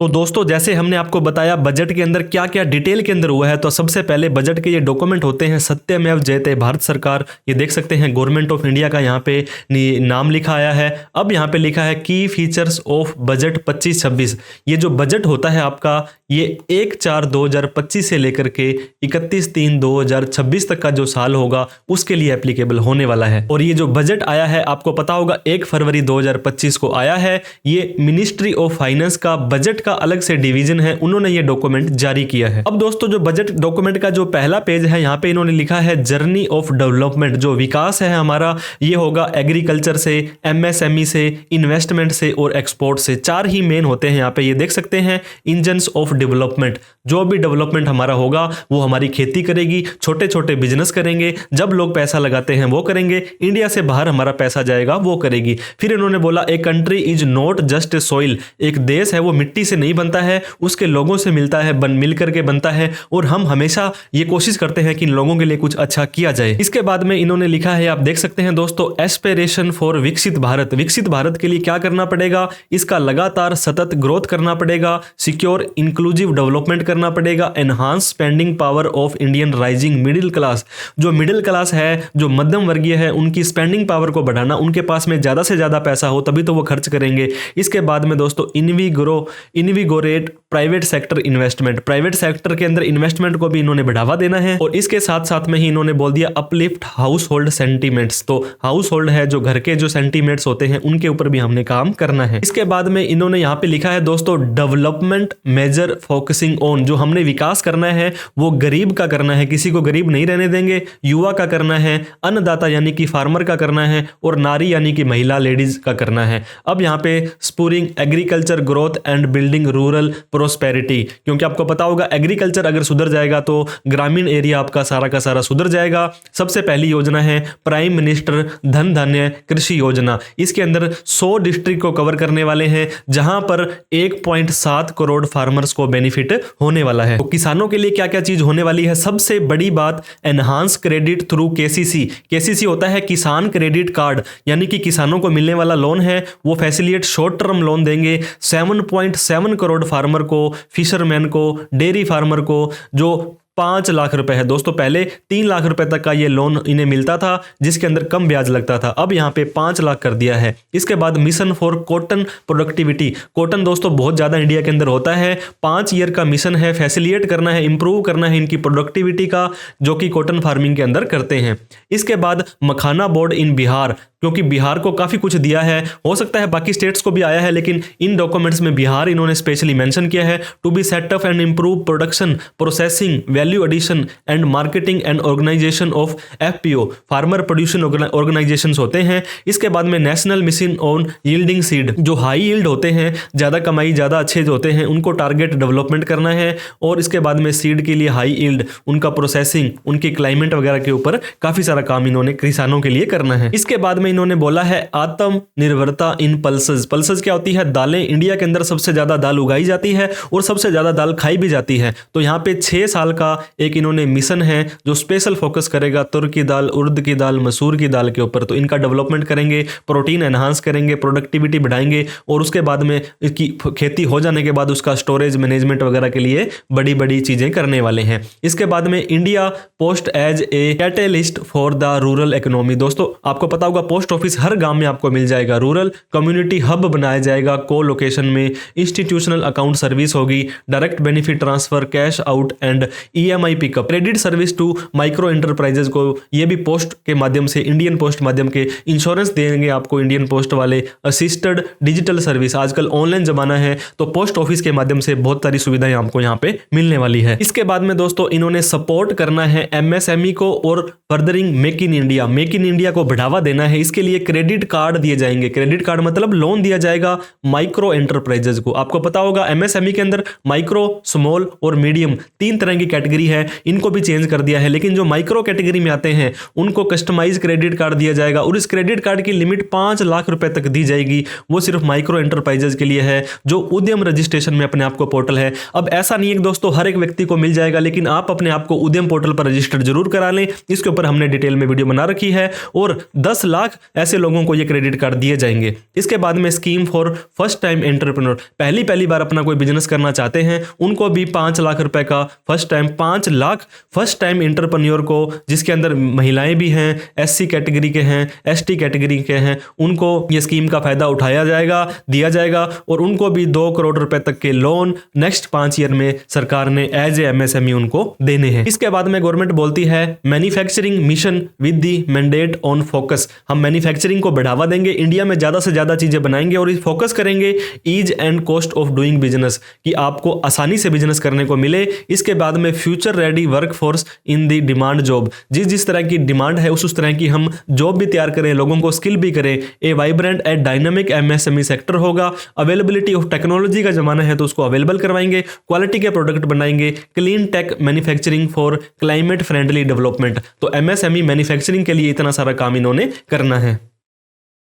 तो दोस्तों जैसे हमने आपको बताया बजट के अंदर क्या क्या डिटेल के अंदर हुआ है, तो सबसे पहले बजट के ये डॉक्यूमेंट होते हैं सत्यमेव जयते भारत सरकार। ये देख सकते हैं गवर्नमेंट ऑफ इंडिया का यहाँ पे नाम लिखा आया है। अब यहाँ पे लिखा है की फीचर्स ऑफ बजट 25-26। ये जो बजट होता है आपका ये 1/4/2025 से लेकर के 31/3/2026 तक का जो साल होगा उसके लिए एप्लीकेबल होने वाला है। और ये जो बजट आया है आपको पता होगा 1 फरवरी 2025 को आया है। ये मिनिस्ट्री ऑफ फाइनेंस का बजट का अलग से डिवीजन है, उन्होंने ये डॉक्यूमेंट जारी किया है। अब दोस्तों जो बजट डॉक्यूमेंट का जो पहला पेज है यहाँ पे इन्होंने लिखा है जर्नी ऑफ डेवलपमेंट। जो विकास है हमारा ये होगा एग्रीकल्चर से, एमएसएमई से, इन्वेस्टमेंट से और एक्सपोर्ट से। चार ही मेन होते हैं यहाँ पे, ये देख सकते हैं इंजन्स ऑफ डेवलपमेंट। जो भी डेवलपमेंट हमारा होगा वो हमारी खेती करेगी, छोटे छोटे बिजनेस करेंगे, जब लोग पैसा लगाते हैं वो करेंगे, इंडिया से बाहर हमारा पैसा जाएगा वो करेगी। फिर इन्होंने बोला a country is not just a soil. एक देश है वो मिट्टी से नहीं बनता है, उसके लोगों से मिलता है, मिल करके बनता है। और हम हमेशा ये कोशिश करते हैं कि इन लोगों के लिए कुछ अच्छा किया जाए। इसके बाद में इन्होंने लिखा है, आप देख सकते हैं दोस्तों, एस्पिरेशन फॉर विकसित भारत। विकसित भारत के लिए क्या करना पड़ेगा, इसका लगातार सतत ग्रोथ करना पड़ेगा, सिक्योर इंक्लूसिव डेवलपमेंट करना पड़ेगा, enhance spending power of Indian rising middle class. जो मिडिल क्लास है, जो मध्यम वर्गीय है, उनकी स्पेंडिंग पावर को बढ़ाना, उनके पास में ज्यादा से ज्यादा पैसा हो तभी तो वो खर्च करेंगे। इसके बाद में दोस्तों invigorate private sector investment. Private sector के अंदर इन्वेस्टमेंट को भी इन्होंने बढ़ावा देना है। और इसके साथ साथ में ही इन्होंने बोल दिया अपलिफ्ट हाउस होल्ड सेंटीमेंट्स। तो हाउस होल्ड है जो घर के जो सेंटीमेंट्स होते हैं उनके ऊपर भी हमने काम करना है। इसके बाद में इन्होंने यहाँ पे लिखा है दोस्तों डेवलपमेंट मेजर फोकसिंग ऑन। जो हमने विकास करना है वो गरीब का करना है, किसी को गरीब नहीं रहने देंगे, युवा का करना है, अन्नदाता यानी कि फार्मर का करना है, और नारी यानी कि महिला लेडीज का करना है। अब यहाँ पे spurring agriculture growth and building rural prosperity, क्योंकि आपको पता होगा एग्रीकल्चर अगर सुधर जाएगा तो ग्रामीण एरिया आपका सारा का सारा सुधर जाएगा। सबसे पहली योजना है प्राइम मिनिस्टर धन धान्य कृषि योजना। इसके अंदर 100 डिस्ट्रिक्ट को कवर करने वाले हैं जहां पर 1.7 करोड़ फार्मर्स को बेनिफिट होने वाला है। तो किसानों के लिए क्या क्या चीज होने वाली है, सबसे बड़ी बात enhance credit through KCC. KCC होता है किसान क्रेडिट कार्ड, यानी कि किसानों को मिलने वाला लोन है वो फैसिलिटेट शॉर्ट टर्म लोन देंगे 7.7 करोड़ फार्मर को, फिशरमैन को, डेयरी फार्मर को, जो 5 लाख रुपए है दोस्तों। पहले 3 लाख रुपए तक का ये लोन इन्हें मिलता था जिसके अंदर कम ब्याज लगता था, अब यहाँ पे 5 लाख कर दिया है। इसके बाद mission for cotton productivity. Cotton दोस्तों बहुत ज्यादा इंडिया के अंदर होता है, 5 ईयर का मिशन है, फैसिलिटेट करना है, इंप्रूव करना है इनकी प्रोडक्टिविटी का, जो कि कॉटन फार्मिंग के अंदर करते हैं। इसके बाद मखाना बोर्ड इन बिहार, क्योंकि बिहार को काफी कुछ दिया है, हो सकता है बाकी स्टेट्स को भी आया है, लेकिन इन डॉक्यूमेंट्स में बिहार इन्होंने स्पेशली मेंशन किया है। To be set up and improve production, processing, value addition and marketing and organisation of FPO, farmer production organisations होते हैं। इसके बाद में national mission on yielding seed, जो हाई यील्ड होते हैं, ज्यादा कमाई ज्यादा अच्छे जो होते हैं, उनको टारगेट डेवलपमेंट करना है। और इसके बाद में सीड के लिए हाई यील्ड, उनका प्रोसेसिंग, उनकी क्लाइमेट वगैरह के ऊपर काफी सारा काम इन्होंने किसानों के लिए करना है। इसके बाद में इन्होंने बोला है आत्मनिर्भरता इन पल्सेस। पल्सेस क्या होती है, दालें। इंडिया के अंदर सबसे ज्यादा दाल उगाई जाती है और सबसे ज्यादा दाल खाई भी जाती है। तो यहाँ पे 6 साल का एक इन्होंने मिशन है जो स्पेशल फोकस करेगा तुर की दाल, उर्द की दाल, मसूर की दाल के ऊपर। तो इनका डेवलपमेंट करेंगे, प्रोटीन एनहांस करेंगे, प्रोडक्टिविटी बढ़ाएंगे, और उसके बाद में इसकी खेती हो जाने के बाद उसका स्टोरेज मैनेजमेंट वगैरह के लिए बड़ी बड़ी चीजें करने वाले हैं। इसके बाद में India post as a catalyst for the rural economy. दोस्तों आपको पता होगा पोस्ट ऑफिस हर गांव में आपको मिल जाएगा, रूरल कम्युनिटी हब बनाया जाएगा को लोकेशन में, इंस्टीट्यूशनल अकाउंट सर्विस होगी, direct benefit transfer, cash out and EMI pickup, credit service to micro enterprises को ये भी पोस्ट के माध्यम से, इंडियन पोस्ट माध्यम के इंश्योरेंस देंगे आपको इंडियन पोस्ट वाले, असिस्टेड डिजिटल सर्विस, आजकल ऑनलाइन जमाना है तो पोस्ट ऑफिस के माध्यम से बहुत सारी सुविधाएं आपको यहाँ पे मिलने वाली है। इसके बाद में दोस्तों इन्होंने सपोर्ट करना है एमएसएमई को और furthering make in India. Make in India को बढ़ावा देना है, इसके लिए क्रेडिट कार्ड दिए जाएंगे। क्रेडिट कार्ड मतलब लोन दिया जाएगा माइक्रो एंटरप्राइजेस को। आपको पता होगा एमएसएमई के अंदर माइक्रो, स्मॉल और मीडियम 3 तरह की कैटेगरी कैटेगरी है इनको भी चेंज कर दिया है, लेकिन जो माइक्रो कैटेगरी में आते हैं उनको कस्टमाइज क्रेडिट कार्ड दिया जाएगा और इस क्रेडिट कार्ड की लिमिट 5 लाख रुपए तक दी जाएगी। वो सिर्फ माइक्रो एंटरप्राइजेज के लिए है जो उद्यम रजिस्ट्रेशन में अपने आप को पोर्टल है। अब ऐसा नहीं है दोस्तों हर एक व्यक्ति को मिल जाएगा, लेकिन आप अपने आप को उद्यम पोर्टल पर रजिस्टर्ड जरूर करा लें। इसके ऊपर हमने डिटेल में वीडियो बना रखी है और 10 लाख ऐसे लोगों को ये क्रेडिट कार्ड दिए जाएंगे। इसके बाद में scheme for first time entrepreneur, पहली बार अपना कोई बिजनेस करना चाहते हैं उनको भी 5 लाख रुपए का first time, 5 lakh first time entrepreneur को, जिसके अंदर महिलाएं भी हैं, एससी कैटेगरी के हैं, एसटी कैटेगरी के हैं, उनको ये स्कीम का फायदा उठाया जाएगा, दिया जाएगा और उनको भी 2 करोड़ रुपए तक के लोन नेक्स्ट 5 ईयर में सरकार ने एज ए एमएसएमई उनको देने हैं। इसके बाद में गवर्नमेंट बोलती है manufacturing mission with the mandate on focus, हम मैन्युफैक्चरिंग को बढ़ावा देंगे, इंडिया में ज्यादा से ज्यादा चीजें बनाएंगे और फोकस करेंगे ease and cost of doing business, कि आपको आसानी से बिजनेस करने को मिले। इसके बाद में फ्यूचर रेडी वर्कफोर्स इन दी डिमांड जॉब, जिस तरह की डिमांड है उस तरह की हम जॉब भी तैयार करें, लोगों को स्किल भी करें। A vibrant and dynamic MSME sector होगा, अवेलेबिलिटी ऑफ टेक्नोलॉजी का जमाना है तो उसको अवेलेबल करवाएंगे, क्वालिटी के प्रोडक्ट बनाएंगे, clean tech manufacturing for climate friendly development. तो एमएसएमई मैन्युफैक्चरिंग के लिए इतना सारा काम इन्होंने करना है।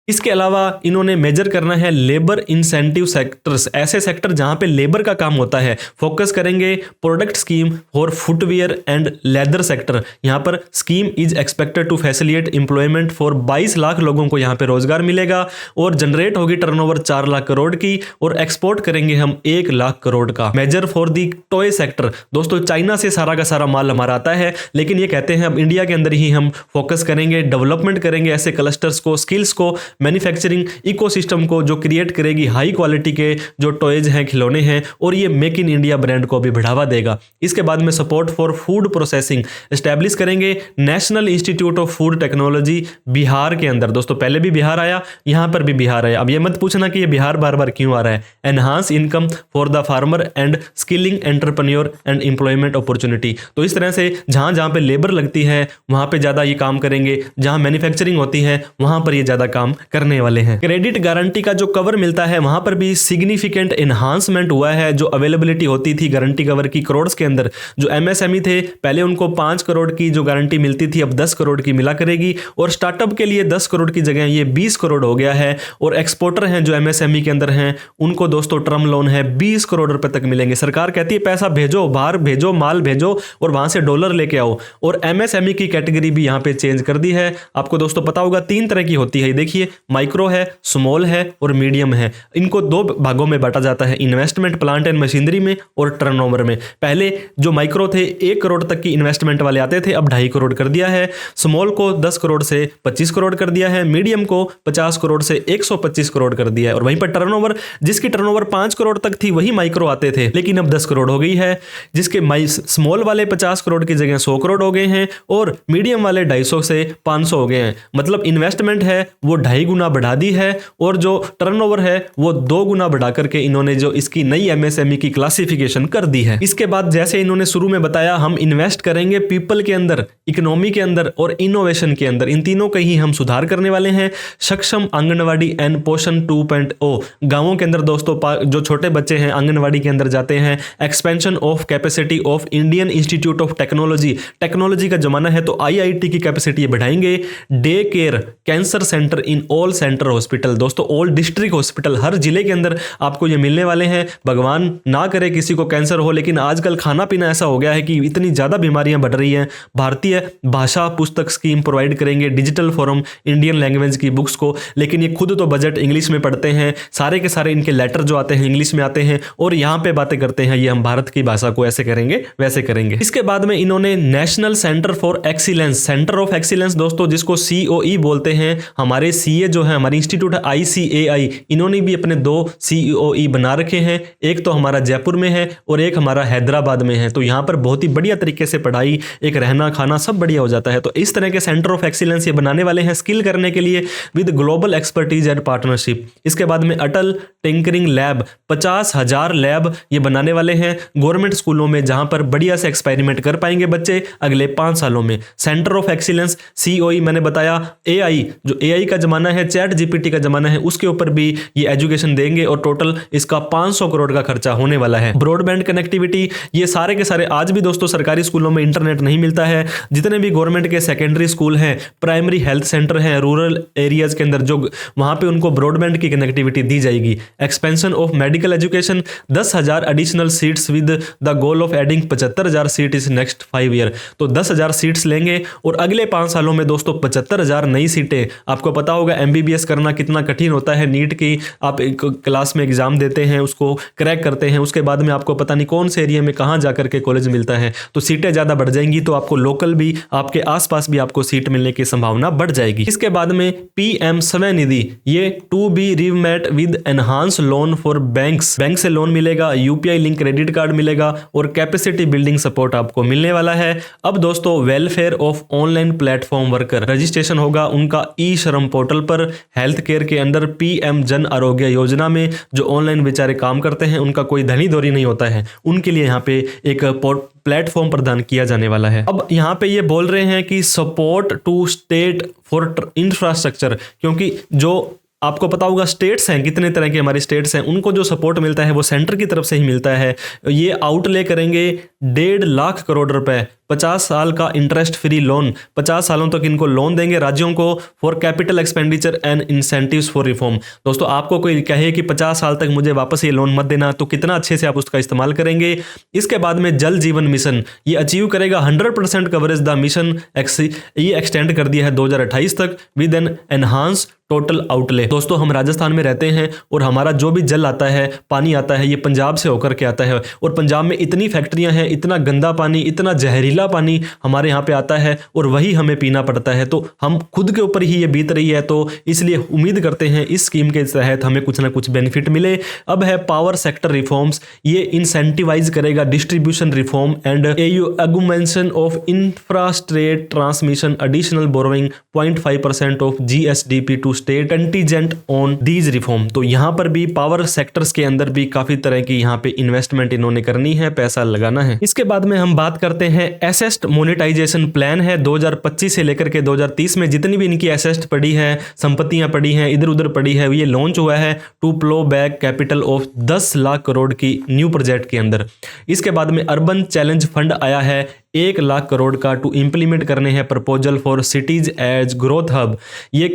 इसके अलावा इन्होंने मेजर करना है लेबर इंसेंटिव सेक्टर्स, ऐसे सेक्टर जहां पे लेबर का काम होता है। फोकस करेंगे product scheme for footwear and leather sector, यहां पर scheme is expected to facilitate employment for 22 lakh लोगों को यहां पे रोजगार मिलेगा और जनरेट होगी टर्नओवर 4 लाख करोड़ की और एक्सपोर्ट करेंगे हम 1 लाख करोड़ का। Measure for the toy sector, दोस्तों चाइना से सारा का सारा माल हमारा आता है, लेकिन ये कहते हैं अब इंडिया के अंदर ही हम फोकस करेंगे, डेवलपमेंट करेंगे ऐसे क्लस्टर्स को, स्किल्स को, मैन्युफैक्चरिंग इकोसिस्टम को जो क्रिएट करेगी हाई क्वालिटी के जो टॉयज हैं, खिलौने हैं, और ये मेक इन इंडिया ब्रांड को भी बढ़ावा देगा। इसके बाद में support for food processing establish करेंगे national institute of food technology Bihar के अंदर। दोस्तों पहले भी बिहार आया, यहां पर भी बिहार आया, अब ये मत पूछना कि ये बिहार बार बार क्यों आ रहा है। Enhance income for the farmer and skilling entrepreneur and employment opportunity, तो इस तरह से जहां जहां पे लेबर लगती है वहां पे ज्यादा ये काम करेंगे, जहां मैन्युफैक्चरिंग होती है वहां पर ये ज्यादा काम करने वाले हैं। क्रेडिट गारंटी का जो कवर मिलता है वहां पर भी सिग्निफिकेंट एनहांसमेंट हुआ है। जो अवेलेबिलिटी होती थी गारंटी कवर की करोड़ के अंदर, जो एमएसएमई थे पहले उनको 5 करोड़ की जो गारंटी मिलती थी अब 10 करोड़ की मिला करेगी और स्टार्टअप के लिए 10 करोड़ की जगह ये 20 करोड़ हो गया है। और एक्सपोर्टर हैं जो एमएसएमई के अंदर हैं उनको दोस्तों टर्म लोन है 20 करोड़ रुपए तक मिलेंगे। सरकार कहती है पैसा भेजो, बाहर भेजो, माल भेजो और वहां से डॉलर लेके आओ। और एमएसएमई की कैटेगरी भी यहां पे चेंज कर दी है। आपको दोस्तों पता होगा 3 तरह की होती है, देखिए माइक्रो है, स्मॉल है और मीडियम है। इनको 2 भागों में बांटा जाता है, इन्वेस्टमेंट प्लांट एंड मशीनरी में और टर्नओवर में। पहले जो माइक्रो थे 1 करोड़ तक की इन्वेस्टमेंट वाले आते थे, अब 2.5 करोड़ कर दिया है। स्मॉल को 10 करोड़ से 25 करोड़ कर दिया है, मीडियम को 50 करोड़ से 125 करोड़ कर दिया है। और वहीं पर टर्नओवर, जिसकी टर्नओवर 5 करोड़ तक थी वही माइक्रो आते थे, लेकिन अब 10 करोड़ हो गई है। जिसके स्मॉल वाले 50 करोड़ की जगह 100 करोड़ हो गए हैं और मीडियम वाले 250 से 500 हो गए हैं। मतलब इन्वेस्टमेंट है वो 2.5 गुना बढ़ा दी है और जो टर्नओवर है वो 2 गुना बढ़ा करके इन्होंने जो इसकी नई एमएसएमई की क्लासिफिकेशन कर दी है। इसके बाद जैसे इन्होंने शुरू में बताया हम इन्वेस्ट करेंगे पीपल के अंदर, इकोनॉमी के अंदर और इनोवेशन के अंदर, इन तीनों का ही हम सुधार करने वाले हैं। सक्षम आंगनवाड़ी एंड पोषण 2.0, गांवों के अंदर दोस्तों जो छोटे बच्चे हैं आंगनवाड़ी के अंदर जाते हैं। Expansion of capacity of Indian institute of technology, technology का जमाना है तो आईआईटी की कैपेसिटी बढ़ाएंगे। Day care cancer centre in all centre hospital, दोस्तों ऑल डिस्ट्रिक्ट हॉस्पिटल हर जिले के अंदर आपको ये मिलने वाले हैं। भगवान ना करे किसी को कैंसर हो, लेकिन आजकल खाना पीना ऐसा हो गया है कि इतनी ज्यादा बीमारियां बढ़ रही हैं। भारतीय भाषा पुस्तक स्कीम प्रोवाइड करेंगे, डिजिटल फॉर्म इंडियन लैंग्वेज की बुक्स को, लेकिन ये खुद तो बजट इंग्लिश में पढ़ते हैं, सारे के सारे इनके लेटर जो आते हैं इंग्लिश में आते हैं और यहाँ पे बातें करते हैं ये हम भारत की भाषा को ऐसे करेंगे वैसे करेंगे। इसके बाद में इन्होंने national centre for excellence, centre of excellence दोस्तों जिसको सीओई बोलते हैं, हमारे सीए जो है हमारी इंस्टीट्यूट है आईसीएआई, इन्होंने भी अपने 2 सीओई बना रखे हैं। एक तो हमारा जयपुर में है और एक हमारा हैदराबाद में है। तो यहाँ पर बहुत ही बढ़िया तरीके से पढ़ाई, एक रहना खाना सब बढ़िया हो जाता है। तो इस तरह के सेंटर ऑफ एक्सीलेंस ये बनाने वाले हैं स्किल करने के लिए with global expertise and partnership. इसके बाद में अटल टिंकरिंग लैब, 50,000 लैब ये बनाने वाले हैं गवर्नमेंट स्कूलों में, जहां पर बढ़िया से एक्सपेरिमेंट कर पाएंगे बच्चे अगले 5 सालों में। सेंटर ऑफ एक्सीलेंस सीओई मैंने बताया। एआई, जो एआई का जमाना है, चैट जीपीटी का जमाना है, उसके ऊपर भी ये एजुकेशन देंगे और टोटल इसका 500 करोड़ का खर्चा होने वाला है। ब्रॉडबैंड कनेक्टिविटी, ये सारे के सारे आज भी दोस्तों सरकारी स्कूलों में इंटरनेट नहीं मिलता है। जितने भी गवर्नमेंट के सेकेंडरी स्कूल हैं, प्राइमरी हेल्थ सेंटर हैं, रूरल एरियाज के अंदर जो वहां पे उनको ब्रॉडबैंड की कनेक्टिविटी दी जाएगी। Expansion of medical education, 10,000 additional seats with the goal of adding 75,000 seat is next 5 year. तो 10,000 सीट्स लेंगे और अगले 5 सालों में दोस्तों 75,000 नई सीटें। आपको पता होगा एमबीबीएस करना कितना कठिन होता है, नीट की आप एक क्लास में एग्जाम देते हैं, उसको क्रैक करते हैं, उसके बाद में आपको पता नहीं कौन से एरिया में कहां जाकर के कॉलेज मिलता है। तो सीटें ज्यादा बढ़ जाएंगी तो आपको लोकल भी, आपके आसपास भी आपको सीट मिलने की संभावना बढ़ जाएगी। इसके बाद में पीएम स्वय निधि, ये to be revamped with enhance loan for banks, bank से लोन मिलेगा, यूपीआई लिंक क्रेडिट कार्ड मिलेगा और कैपेसिटी बिल्डिंग सपोर्ट आपको मिलने वाला है। अब दोस्तों welfare of online platform worker, registration होगा उनका ई श्रम पोर्टल पर। हेल्थ केयर के अंदर पीएम जन आरोग्य योजना में जो ऑनलाइन बेचारे काम करते हैं, उनका कोई धनी दौरी नहीं होता है, उनके लिए यहाँ पे एक प्लेटफॉर्म प्रदान किया जाने वाला है। अब यहाँ पे ये बोल रहे हैं कि support to state for infrastructure, क्योंकि जो आपको पता होगा स्टेट्स हैं, कितने तरह के हमारे स्टेट्स हैं, उनको जो सपोर्ट मिलता है वो सेंटर की तरफ से ही मिलता है। ये आउटले करेंगे 1.5 लाख करोड़ रुपए, 50 साल का इंटरेस्ट फ्री लोन, 50 सालों तक इनको लोन देंगे राज्यों को for capital expenditure and incentives for reform. दोस्तों आपको कोई कहे कि 50 साल तक मुझे वापस ये लोन मत देना, तो कितना अच्छे से आप उसका इस्तेमाल करेंगे। इसके बाद में जल जीवन मिशन, ये अचीव करेगा 100% कवरेज द मिशन, ये एक्सटेंड कर दिया है 2028 तक with an enhance total outlay. दोस्तों हम राजस्थान में रहते हैं और हमारा जो भी जल आता है, पानी आता है, ये पंजाब से होकर के आता है और पंजाब में इतनी फैक्ट्रियां हैं, इतना गंदा पानी, इतना जहरीला पानी हमारे यहाँ पे आता है और वही हमें पीना पड़ता है। तो हम खुद के ऊपर ही ये बीत रही है, तो इसलिए उम्मीद करते हैं इस स्कीम के तहत हमें कुछ ना कुछ बेनिफिट मिले। अब है पावर सेक्टर रिफॉर्म्स, ये इंसेंटिवाइज करेगा distribution reform and augmentation of infrastructure transmission, additional borrowing 0.5% of GSDP to state contingent on these reform. तो यहाँ पर भी पावर सेक्टर्स के अंदर भी काफी तरह की यहाँ पे इन्वेस्टमेंट इन्होंने करनी है, पैसा लगाना है। इसके बाद में हम बात करते हैं एसेट मोनेटाइजेशन प्लान है 2025 से लेकर के 2030 में जितनी भी इनकी एसेट पड़ी है, संपत्तियां पड़ी हैं, इधर उधर पड़ी है, ये लॉन्च हुआ है to plough back capital of 10 lakh crore की न्यू प्रोजेक्ट के अंदर। इसके बाद में अर्बन चैलेंज फंड आया है 1 लाख करोड़ का टू इंप्लीमेंट करने हैं proposal for cities as growth hub. ये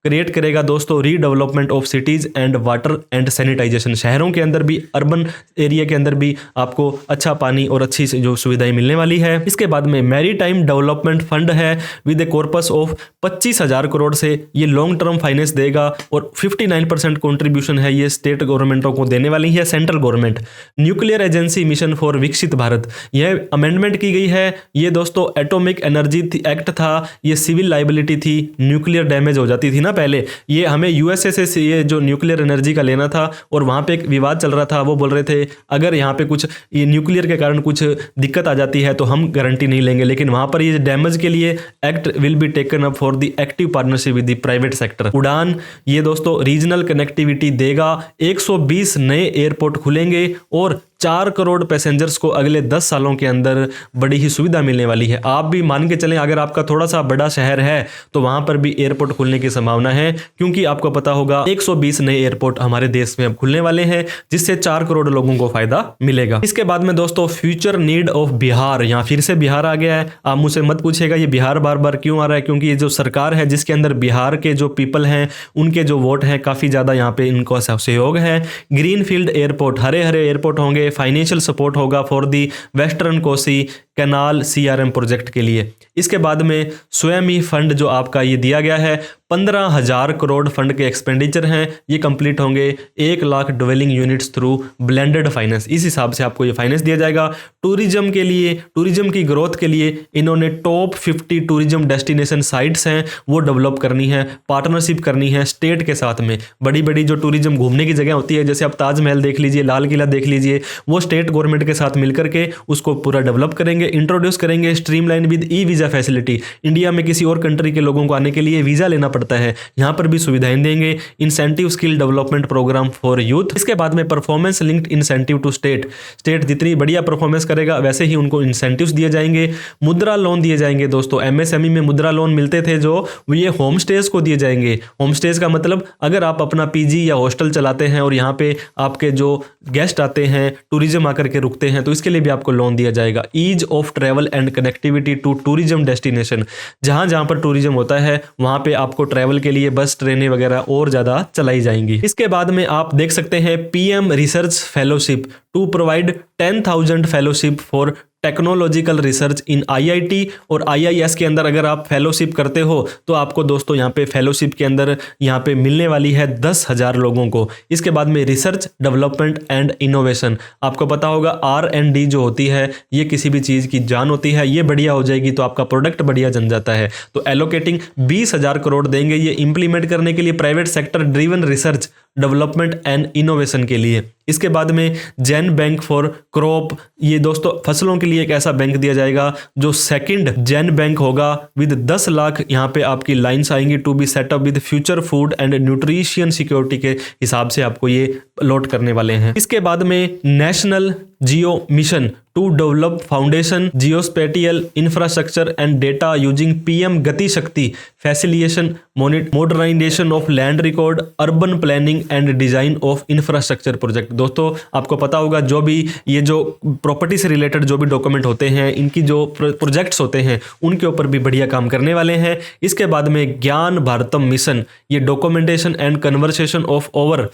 क्रिएट करेगा दोस्तों redevelopment of cities and water and sanitisation, शहरों के अंदर भी, अर्बन एरिया के अंदर भी आपको अच्छा पानी और अच्छी जो सुविधाएं मिलने वाली है। इसके बाद में मैरीटाइम डेवलपमेंट फंड है with A corpus of 25,000 crore से ये लॉन्ग टर्म फाइनेंस देगा और 59% कॉन्ट्रीब्यूशन है ये स्टेट गवर्नमेंटों को देने वाली है central government. Nuclear agency mission for विकसित भारत, यह अमेंडमेंट की गई है। ये दोस्तों एटॉमिक एनर्जी एक्ट था, ये सिविल लाइबिलिटी थी, न्यूक्लियर डैमेज हो जाती थी ना पहले, ये हमें यूएसए से ये जो न्यूक्लियर एनर्जी का लेना था और वहां पे एक विवाद चल रहा था, वो बोल रहे थे अगर यहाँ पे कुछ ये न्यूक्लियर के कारण कुछ दिक्कत आ जाती है तो हम गारंटी नहीं लेंगे, लेकिन वहां पर ये डैमेज के लिए act will be taken up for the active partnership with the private sector. उड़ान, ये दोस्तों रीजनल कनेक्टिविटी देगा, 120 नए एयरपोर्ट खुलेंगे और 4 करोड़ पैसेंजर्स को अगले 10 सालों के अंदर बड़ी ही सुविधा मिलने वाली है। आप भी मान के चलें अगर आपका थोड़ा सा बड़ा शहर है तो वहां पर भी एयरपोर्ट खुलने की संभावना है, क्योंकि आपको पता होगा 120 नए एयरपोर्ट हमारे देश में अब खुलने वाले हैं, जिससे 4 करोड़ लोगों को फायदा मिलेगा। इसके बाद में दोस्तों फ्यूचर नीड ऑफ बिहार, यहाँ फिर से बिहार आ गया है। आप मुझसे मत पूछेगा ये बिहार बार बार क्यों आ रहा है, क्योंकि ये जो सरकार है जिसके अंदर बिहार के जो पीपल हैं उनके जो वोट हैं काफी ज्यादा यहाँ पे इनको सहयोग है। Green field airport, Hare Hare airport होंगे, फाइनेंशियल सपोर्ट होगा for the western Kosi canal CRM project के लिए। इसके बाद में स्वयं ही फंड जो आपका ये दिया गया है 15,000 करोड़ फंड के एक्सपेंडिचर हैं, ये कंप्लीट होंगे 1 lakh dwelling units through blended finance, इस हिसाब से आपको ये फाइनेंस दिया जाएगा। टूरिज्म के लिए, टूरिज्म की ग्रोथ के लिए इन्होंने टॉप 50 टूरिज्म डेस्टिनेशन साइट्स हैं वो डेवलप करनी है, पार्टनरशिप करनी है स्टेट के साथ में। बड़ी बड़ी जो टूरिज्म घूमने की जगह होती है, जैसे आप ताजमहल देख लीजिए, लाल किला देख लीजिए, वो स्टेट गवर्नमेंट के साथ मिलकर के उसको पूरा डेवलप करेंगे करेंगे, इंट्रोड्यूस करेंगे streamline with e visa facility. India में किसी और कंट्री के लोगों को आने के लिए वीज़ा लेना पड़ता है, यहाँ पर भी सुविधाएं देंगे। Incentive skill development programme for youth. इसके बाद में performance linked incentive to state जितनी बढ़िया परफॉर्मेंस करेगा वैसे ही उनको इंसेंटिव्स दिए जाएंगे। मुद्रा लोन दिए जाएंगे दोस्तों, एमएसएमई में मुद्रा लोन मिलते थे जो ये होम स्टेज को दिए जाएंगे। होम स्टेज का मतलब अगर आप अपना पीजी या हॉस्टल चलाते हैं और यहाँ पे आपके जो गेस्ट आते हैं, टूरिज्म आकर के रुकते हैं, तो इसके लिए भी आपको लोन दिया जाएगा। Ease of travel and connectivity to tourism destination, जहां जहां पर टूरिज्म होता है वहां पे आपको ट्रैवल के लिए बस, ट्रेनें वगैरह और ज्यादा चलाई जाएंगी। इसके बाद में आप देख सकते हैं PM research fellowship to provide 10,000 fellowship for technological research in IIT और आईआईएस के अंदर अगर आप फेलोशिप करते हो तो आपको दोस्तों यहाँ पे फेलोशिप के अंदर यहाँ पे मिलने वाली है 10,000 लोगों को। इसके बाद में रिसर्च डेवलपमेंट एंड इनोवेशन, आपको पता होगा R&D जो होती है ये किसी भी चीज़ की जान होती है, ये बढ़िया हो जाएगी तो आपका प्रोडक्ट बढ़िया जन जाता है। तो एलोकेटिंग 20,000 करोड़ देंगे ये इंप्लीमेंट करने के लिए private sector driven research development and innovation के लिए। इसके बाद में जैन बैंक फॉर क्रॉप, ये दोस्तों फसलों के लिए एक ऐसा बैंक दिया जाएगा जो सेकंड जैन बैंक होगा विद 10 लाख यहाँ पे आपकी लाइंस आएंगी to be set up with future food and nutrition security के हिसाब से आपको ये अलॉट करने वाले हैं। इसके बाद में national geo mission to develop foundation geospatial infrastructure and data using PM Gati Shakti facilitation modernisation of land record urban planning and design of infrastructure project. दोस्तों आपको पता होगा जो भी ये जो प्रॉपर्टी से रिलेटेड जो भी डॉक्यूमेंट होते हैं, इनकी जो प्रोजेक्ट्स होते हैं उनके ऊपर भी बढ़िया काम करने वाले हैं। इसके बाद में ज्ञान भारतम मिशन, ये documentation and conversation of over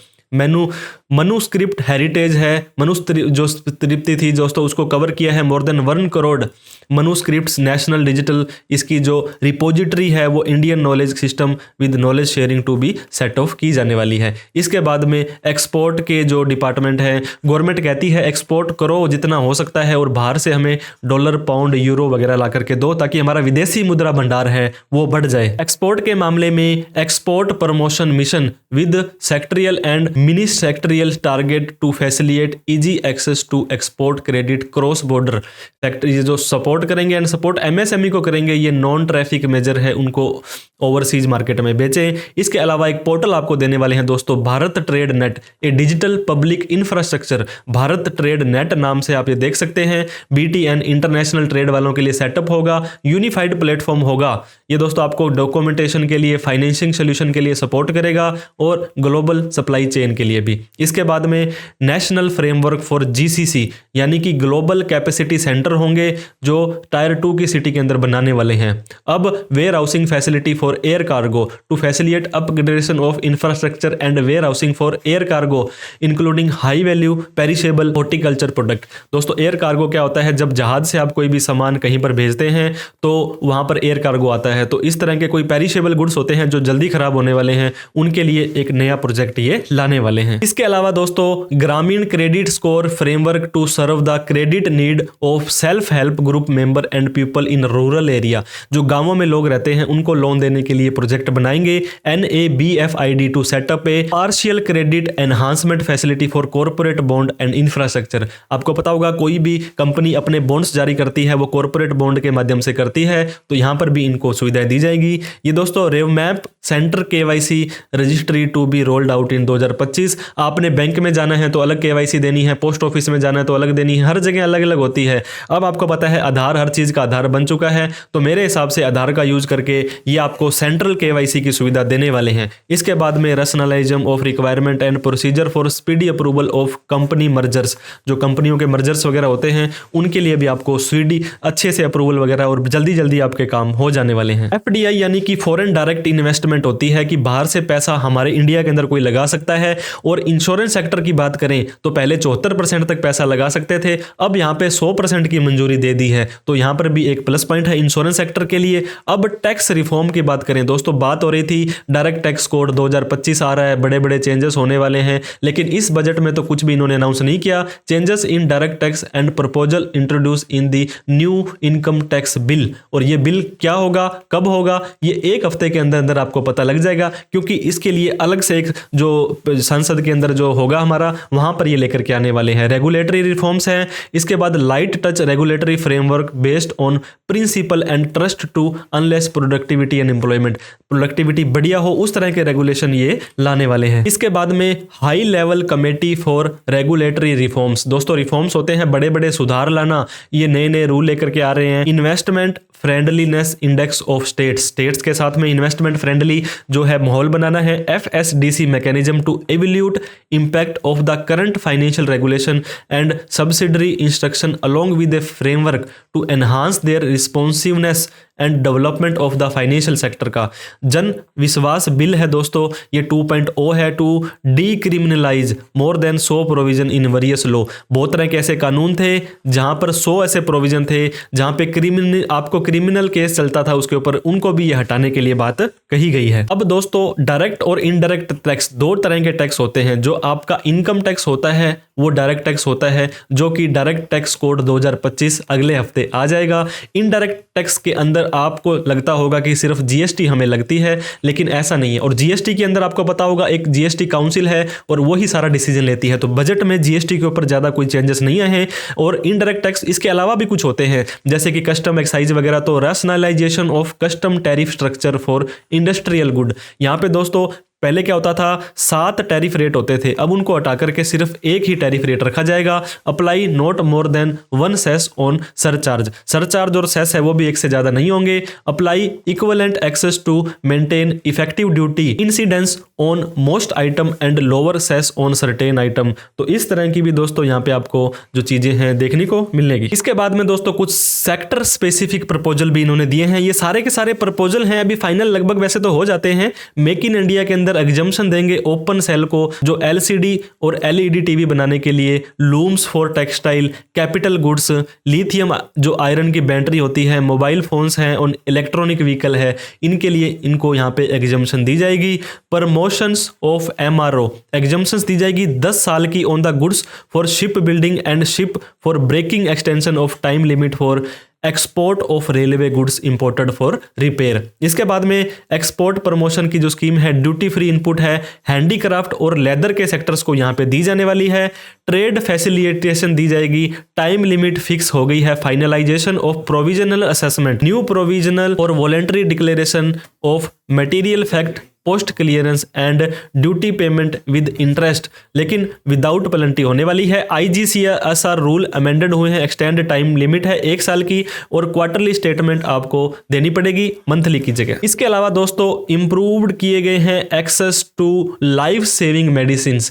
manuscript heritage है, जो तृप्ति थी दोस्तों उसको कवर किया है। More than 1 crore manuscripts national digital, इसकी जो रिपोजिटरी है वो Indian knowledge system with knowledge sharing to be set off की जाने वाली है। इसके बाद में एक्सपोर्ट के जो डिपार्टमेंट है, गवर्नमेंट कहती है एक्सपोर्ट करो जितना हो सकता है और बाहर से हमें डॉलर, पाउंड, यूरो वगैरह ला करके दो ताकि हमारा विदेशी मुद्रा भंडार है वो बढ़ जाए। एक्सपोर्ट के मामले में export promotion mission with sectoral and mini sectoral target to facilitate easy access to export credit cross border factory, जो सपोर्ट करेंगे एंड सपोर्ट एमएसएमई को करेंगे। ये नॉन ट्रैफिक मेजर है, उनको ओवरसीज मार्केट में बेचें। इसके अलावा एक पोर्टल आपको देने वाले हैं दोस्तों, Bharat trade net, a digital public infrastructure. Bharat trade net नाम से आप ये देख सकते हैं, BTN इंटरनेशनल ट्रेड वालों के लिए सेटअप होगा, यूनिफाइड प्लेटफॉर्म होगा। ये दोस्तों आपको डॉक्यूमेंटेशन के लिए, फाइनेंशिंग सोल्यूशन के लिए सपोर्ट करेगा और ग्लोबल सप्लाई चेन के लिए भी। इसके बाद में नेशनल फ्रेमवर्क फॉर GCC यानी कि ग्लोबल कैपेसिटी सेंटर होंगे जो टायर 2 की सिटी के अंदर बनाने वाले हैं। अब warehousing facility for air cargo to facilitate upgradation of infrastructure and warehousing for air cargo including high value perishable horticulture product. दोस्तों एयर कार्गो क्या होता है, जब जहाज से आप कोई भी सामान कहीं पर भेजते हैं तो वहां पर एयर कार्गो आता है, तो इस तरह के कोई पेरिशेबल गुड्स होते हैं जो जल्दी खराब होने वाले हैं, उनके लिए एक नया प्रोजेक्ट ये लाने वाले हैं। इसके अलावा दोस्तों Grameen credit score framework to serve the credit need of self help group member and people in rural area, जो गांवों में लोग रहते हैं उनको लोन देने के लिए प्रोजेक्ट बनाएंगे। NABFID to set up a partial credit enhancement facility for corporate bond and infrastructure. आपको पता होगा कोई भी कंपनी अपने बॉन्ड्स जारी करती है वो कॉर्पोरेट बॉन्ड के माध्यम से करती है, तो यहां पर भी इनको सुविधाएं दी जाएगी। ये दोस्तों revamp centre KYC registry to be rolled out in 2025। आपने बैंक में जाना है तो अलग KYC देनी है, पोस्ट ऑफिस में जाना है तो अलग देनी है, हर जगह अलग अलग होती है। अब आपको पता है आधार हर चीज का आधार बन चुका है, तो मेरे हिसाब से आधार का यूज करके ये आपको सेंट्रल KYC की सुविधा देने वाले हैं। इसके बाद में rationalisation of requirement and procedure for speedy approval of company mergers, जो कंपनियों के मर्जर्स वगैरह होते हैं उनके लिए भी आपको स्पीडी अच्छे से अप्रूवल वगैरह और जल्दी जल्दी आपके काम हो जाने वाले हैं। FDI यानी कि फॉरेन डायरेक्ट इन्वेस्टमेंट होती है कि बाहर से पैसा हमारे इंडिया के अंदर कोई लगा सकता है। और इंश्योरेंस सेक्टर की बात करें तो पहले 74% तक पैसा लगा सकते थे, अब यहाँ पे 100% की मंजूरी दे दी है, तो यहाँ पर भी एक प्लस पॉइंट है इंश्योरेंस सेक्टर के लिए। अब टैक्स रिफॉर्म की बात करें दोस्तों, बात हो रही थी डायरेक्ट टैक्स कोड 2025 आ रहा है, बड़े बड़े चेंजेस होने वाले हैं, लेकिन इस बजट में तो कुछ भी इन्होंने अनाउंस नहीं किया। Changes in direct tax and proposal introduce in the new income tax bill. और ये बिल क्या होगा, कब होगा, ये एक हफ्ते के अंदर अंदर आपको पता लग जाएगा, क्योंकि इसके लिए अलग से एक जो संसद के अंदर जो होगा हमारा, वहां पर ये लेकर के आने वाले हैं। रेगुलेटरी रिफॉर्म्स हैं, इसके बाद light touch regulatory framework based on principle and trust to unleash productivity and employment, productivity बढ़िया हो उस तरह के रेगुलेशन ये लाने वाले हैं। इसके बाद में high level committee for regulatory reforms, दोस्तों रिफॉर्म्स होते हैं बड़े बड़े सुधार लाना, ये नए नए रूल लेकर के आ रहे हैं। Investment friendliness index of states के साथ में इन्वेस्टमेंट फ्रेंडली जो है माहौल बनाना है। FSDC mechanism to evaluate impact of the current financial regulation and subsidiary instruction along with a framework to enhance their responsiveness and development of the financial sector का Jan Vishwas bill है दोस्तों, ये 2.0 है to decriminalise more than 100 provision in various law. बहुत तरह के ऐसे कानून थे जहां पर 100 ऐसे प्रोविजन थे जहां पे आपको क्रिमिनल केस चलता था उसके ऊपर, उनको भी ये हटाने के लिए बात कही गई है। अब दोस्तों डायरेक्ट और इनडायरेक्ट टैक्स, दो तरह के टैक्स होते हैं। जो आपका इनकम टैक्स होता है वो डायरेक्ट टैक्स होता है, जो कि डायरेक्ट टैक्स कोड 2025 अगले हफ्ते आ जाएगा। इनडायरेक्ट टैक्स के अंदर आपको लगता होगा कि सिर्फ जीएसटी हमें लगती है, लेकिन ऐसा नहीं है। और जीएसटी के अंदर आपको पता होगा एक जीएसटी काउंसिल है और वही सारा डिसीजन लेती है। तो बजट में जीएसटी के ऊपर ज्यादा कोई चेंजेस नहीं आए हैं। और इनडायरेक्ट टैक्स इसके अलावा भी कुछ होते हैं, जैसे कि कस्टम एक्साइज वगैरह। तो rationalisation of custom tariff structure for industrial good, यहाँ पे दोस्तों पहले क्या होता था 7 टैरिफ रेट होते थे, अब उनको हटा करके सिर्फ एक ही टैरिफ रेट रखा जाएगा। Apply not more than 1 cess on surcharge, surcharge और सेस है वो भी एक से ज्यादा नहीं होंगे। Apply equivalent excess to maintain effective duty incidence on most item and lower cess on certain item. तो इस तरह की भी दोस्तों यहाँ पे आपको जो चीजें हैं देखने को मिलेगी। इसके बाद में दोस्तों कुछ सेक्टर स्पेसिफिक प्रपोजल भी इन्होंने दिए हैं। ये सारे के सारे प्रपोजल हैं, अभी फाइनल लगभग वैसे तो हो जाते हैं। मेक इन इंडिया के अंदर एग्जम्पशन देंगे ओपन सेल को, जो एलसीडी और एलईडी टीवी बनाने के लिए, looms for textile, capital goods, lithium जो आयरन की बैटरी होती है, मोबाइल फोन्स हैं और इलेक्ट्रॉनिक व्हीकल है, इनके लिए इनको यहाँ पे एग्जम्पशन दी जाएगी। प्रमोशंस ऑफ एमआरओ एग्जम्पशंस दी जाएगी 10 साल की on the goods for ship building and ship for breaking, extension of time limit for export of railway goods imported for repair. इसके बाद में एक्सपोर्ट प्रमोशन की जो स्कीम है, ड्यूटी फ्री इनपुट है, हैंडीक्राफ्ट और लेदर के सेक्टर्स को यहाँ पे दी जाने वाली है। ट्रेड फैसिलिटेशन दी जाएगी, टाइम लिमिट फिक्स हो गई है। Finalisation of provisional assessment, new provisional और voluntary declaration of material fact post clearance and duty payment with interest, लेकिन विदाउट पेनल्टी होने वाली है। IGCSR रूल अमेंडेड हुए हैं, एक्सटेंड टाइम लिमिट है 1 साल की और क्वार्टरली स्टेटमेंट आपको देनी पड़ेगी मंथली की जगह। इसके अलावा दोस्तों इंप्रूव्ड किए गए हैं access to life saving medicine,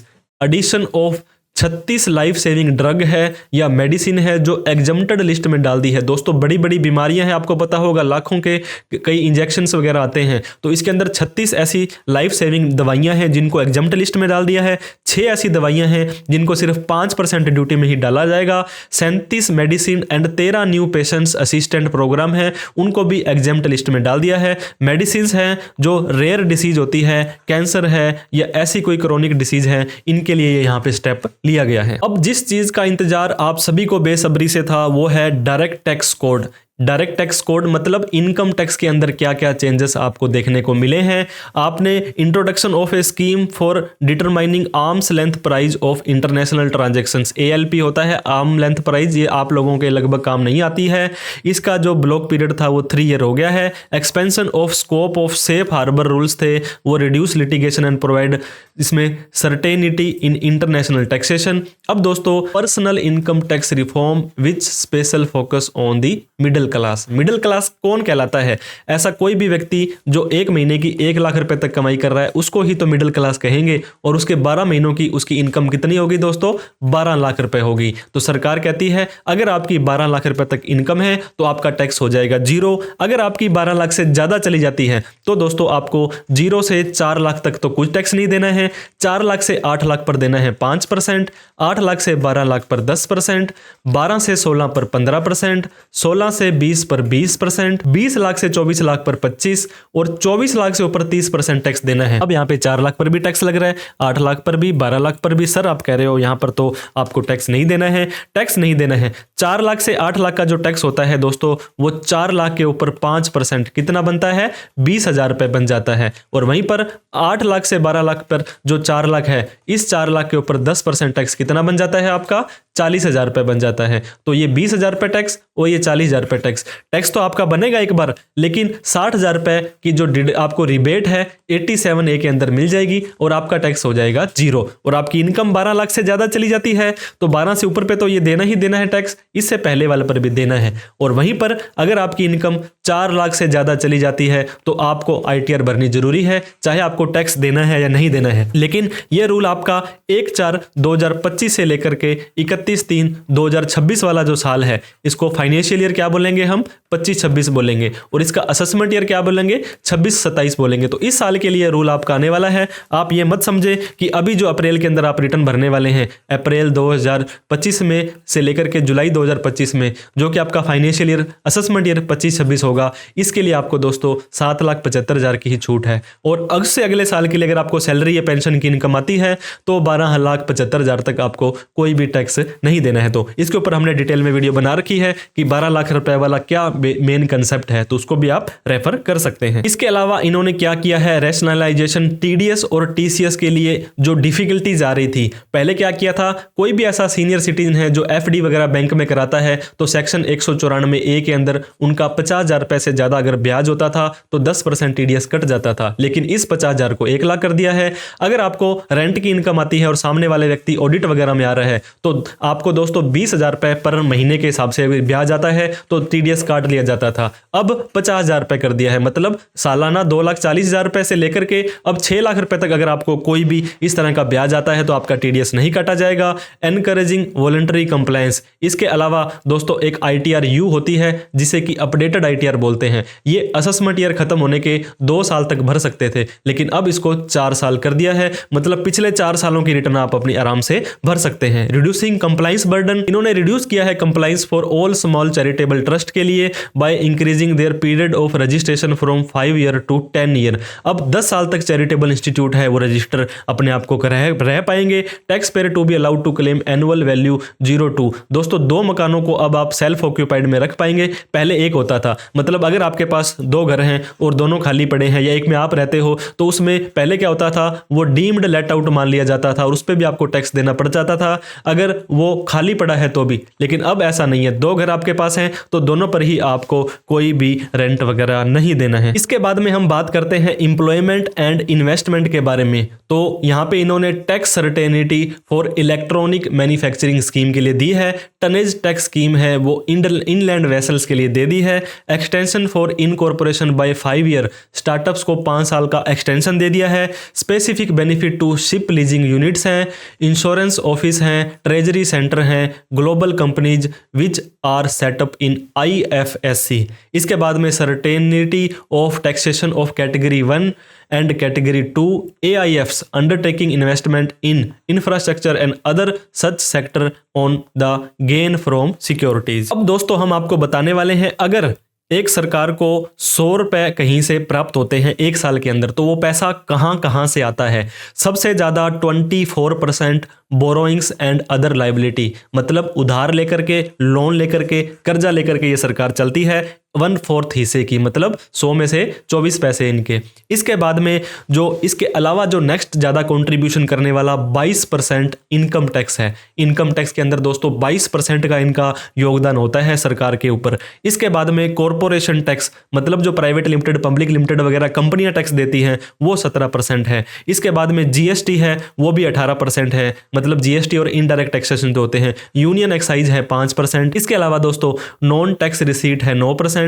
addition of 36 life saving drug है या मेडिसिन है जो एग्जम्प्टेड लिस्ट में डाल दी है। दोस्तों बड़ी बड़ी बीमारियां हैं, आपको पता होगा लाखों के कई इंजेक्शंस वगैरह आते हैं, तो इसके अंदर 36 ऐसी लाइफ सेविंग दवाइयां हैं जिनको एग्जम्प्ट लिस्ट में डाल दिया है। 6 ऐसी दवाइयां हैं जिनको सिर्फ 5% ड्यूटी में ही डाला जाएगा। 37 medicine and 13 new patients assistant programme है, उनको भी एग्जम्प्ट लिस्ट में डाल दिया है। मेडिसिन हैं जो रेयर डिसीज होती है, कैंसर है या ऐसी कोई क्रोनिक डिसीज है, इनके लिए यहाँ पे स्टेप लिया गया है। अब जिस चीज का इंतजार आप सभी को बेसब्री से था वो है direct tax code. Direct tax code मतलब इनकम टैक्स के अंदर क्या क्या चेंजेस आपको देखने को मिले हैं। आपने introduction of A scheme for determining arms length price of international transactions, ALP होता है आर्म लेंथ प्राइस, ये आप लोगों के लगभग काम नहीं आती है। इसका जो ब्लॉक पीरियड था वो 3 ईयर हो गया है। Expansion of scope of safe harbour rules थे, वो रिड्यूस लिटिगेशन एंड प्रोवाइड इसमें सर्टेनिटी इन इंटरनेशनल टैक्सेशन। अब दोस्तों personal income tax reform which special focus on the middle class. Middle class कौन कहलाता है? ऐसा कोई भी व्यक्ति जो 1 महीने की 1 लाख रुपए तक कमाई कर रहा है उसको ही तो मिडिल क्लास कहेंगे। और उसके 12 महीनों की उसकी इनकम कितनी होगी दोस्तों? 12 लाख रुपए होगी। तो सरकार कहती है अगर आपकी 12 लाख रुपए तक इनकम है तो आपका टैक्स हो जाएगा 0। अगर आपकी 12 लाख से ज्यादा चली जाती है तो दोस्तों आपको 0 से 4 लाख तक तो कुछ टैक्स नहीं देना है, 4 लाख से 8 लाख पर देना है 5%, 8 लाख से 12 लाख पर 10%, 12 से 16 पर 15%, 16 से 20 पर 20%, 20 लाख से 24 लाख पर 25 और 24 लाख से ऊपर 30% टैक्स देना है। अब यहाँ पे 4 लाख पर भी टैक्स लग रहा है, 8 लाख पर भी, 12 लाख पर भी। सर आप कह रहे हो यहाँ पर तो आपको टैक्स नहीं देना है, टैक्स नहीं देना है। 4 लाख से 8 लाख का जो टैक्स होता है दोस्तों, वो 4 लाख के ऊपर 5% कितना बनता है, 20,000 रुपए बन जाता है। और वहीं पर 8 लाख से 12 लाख पर जो 4 लाख है, इस 4 लाख के ऊपर 10% टैक्स कितना बन जाता है आपका, 40,000 रुपए बन जाता है। तो ये 20,000 रुपए टैक्स और ये 40,000 रुपए टैक्स। टैक्स तो आपका बनेगा एक बार, लेकिन 60,000 रुपए की जो आपको रिबेट है 87A के अंदर मिल जाएगी और आपका टैक्स हो जाएगा 0। और आपकी इनकम 12 लाख से ज्यादा चली जाती है तो 12 से ऊपर पे तो ये देना ही देना है टैक्स, इससे पहले वाले पर भी देना है। और वहीं पर अगर आपकी इनकम 4 लाख से ज्यादा चली जाती है तो आपको ITR भरनी जरूरी है, चाहे आपको टैक्स देना है या नहीं देना है। लेकिन यह रूल आपका 1/4/2025 से लेकर के 31/3/2026 वाला जो साल है, इसको फाइनेंशियल ईयर क्या बोलेंगे हम, 25-26 बोलेंगे। और इसका असेसमेंट ईयर क्या बोलेंगे, 26-27 बोलेंगे। तो इस साल के लिए रूल आपका आने वाला है। आप ये मत समझे कि अभी जो अप्रैल के अंदर आप रिटर्न भरने वाले हैं, अप्रैल 2025 में से लेकर के जुलाई 2025 में, जो कि आपका फाइनेंशियल ईयर असेसमेंट ईयर 25-26 होगा, इसके लिए आपको दोस्तों 7,75,000 की ही छूट है। और अगस्त से अगले साल के लिए अगर आपको सैलरी या पेंशन की इनकम आती है तो 12,75,000 तक आपको कोई भी टैक्स नहीं देना है। तो इसके ऊपर हमने डिटेल में वीडियो बना रखी है कि 12 लाख रुपए वाला क्या मेन कंसेप्ट है, तो उसको भी आप रेफर कर सकते हैं। इसके अलावा इन्होंने क्या किया है, रैशनलाइजेशन TDS और TCS के लिए जो डिफिकल्टीज आ रही थी, पहले क्या किया था, कोई भी ऐसा सीनियर सिटीजन है जो FD वगैरह बैंक में कराता है तो सेक्शन 194A के अंदर उनका 50,000 रुपए से ज्यादा अगर ब्याज होता था तो 10% TDS कट जाता था। लेकिन इस 50,000 को 1 लाख कर दिया है। अगर आपको रेंट की इनकम आती है और सामने वाले व्यक्ति ऑडिट वगैरह में आ रहा है तो आपको दोस्तों 20,000 रुपए पर महीने के हिसाब से ब्याज आता है तो TDS काट लिया जाता था। अब 50,000 रुपए कर दिया है, मतलब सालाना 2,40,000 रुपए से लेकर के अब 6 लाख रुपए तक अगर आपको कोई भी इस तरह का ब्याज आता है तो आपका TDS नहीं काटा जाएगा। Encouraging voluntary compliance. इसके अलावा दोस्तों एक ITR U होती है जिसे कि अपडेटेड ITR बोलते हैं। ये असेसमेंट ईयर खत्म होने के 2 साल तक भर सकते थे, लेकिन अब इसको 4 साल कर दिया है, मतलब पिछले 4 सालों की रिटर्न आप अपनी आराम से भर सकते हैं। Reducing compliance burden. इन्होंने रिड्यूस किया है compliance for all small charitable trust के लिए by increasing their period of registration from 5 year to 10 year. अब 10 साल तक चैरिटेबल इंस्टीट्यूट है वो रजिस्टर अपने आप को रह पाएंगे। Tax payer to be allowed to claim annual value 0.2। दोस्तों 2 मकानों को अब आप सेल्फ ऑक्यूपाइड में रख पाएंगे, पहले एक होता था। मतलब अगर आपके पास 2 घर हैं और दोनों खाली पड़े हैं या एक में आप रहते हो तो उसमें पहले क्या होता था, वो डीम्ड लेट आउट मान लिया जाता था और उस पर भी आपको टैक्स देना पड़ जाता था अगर वो खाली पड़ा है तो भी। लेकिन अब ऐसा नहीं है, 2 घर आपके पास हैं तो दोनों पर ही आपको कोई भी रेंट वगैरह नहीं देना है। इसके बाद में हम बात करते हैं एम्प्लॉयमेंट एंड इन्वेस्टमेंट के बारे में। तो यहां पे इन्होंने tax certainty for electronic manufacturing scheme के लिए दी है। टनेज टैक्स स्कीम है वो इनलैंड वेसल्स के लिए दे दी है। Extension for incorporation by 5 year, startups को 5 साल का एक्सटेंशन दे दिया है। Specific benefit to ship leasing units हैं, इंश्योरेंस ऑफिस हैं, ट्रेजरी सेंटर हैं, global companies which are set up in IFSC। इसके बाद में certainty of taxation of category 1 and category 2 AIFs undertaking investment in infrastructure and other such sector on the gain from securities। अब दोस्तों हम आपको बताने वाले हैं, अगर एक सरकार को 100 रुपए कहीं से प्राप्त होते हैं 1 साल के अंदर तो वो पैसा कहां कहां से आता है। सबसे ज्यादा 24% बोरोइंग्स एंड अदर लाइबिलिटी, मतलब उधार लेकर के, लोन लेकर के, कर्जा लेकर के ये सरकार चलती है। 1/4 हिस्से की, मतलब 100 में से 24 पैसे इनके। इसके बाद में जो इसके अलावा जो नेक्स्ट ज्यादा कंट्रीब्यूशन करने वाला 22% इनकम टैक्स है। इनकम टैक्स के अंदर दोस्तों 22% का इनका योगदान होता है सरकार के ऊपर। इसके बाद में कॉरपोरेशन टैक्स, मतलब जो प्राइवेट लिमिटेड, पब्लिक लिमिटेड वगैरह कंपनियां टैक्स देती हैं वो 17% है। इसके बाद में GST है वो भी 18% है, मतलब GST और इनडायरेक्ट टैक्सेशन जो होते हैं। यूनियन एक्साइज है 5%। इसके अलावा दोस्तों नॉन टैक्स रिसीट है 9%,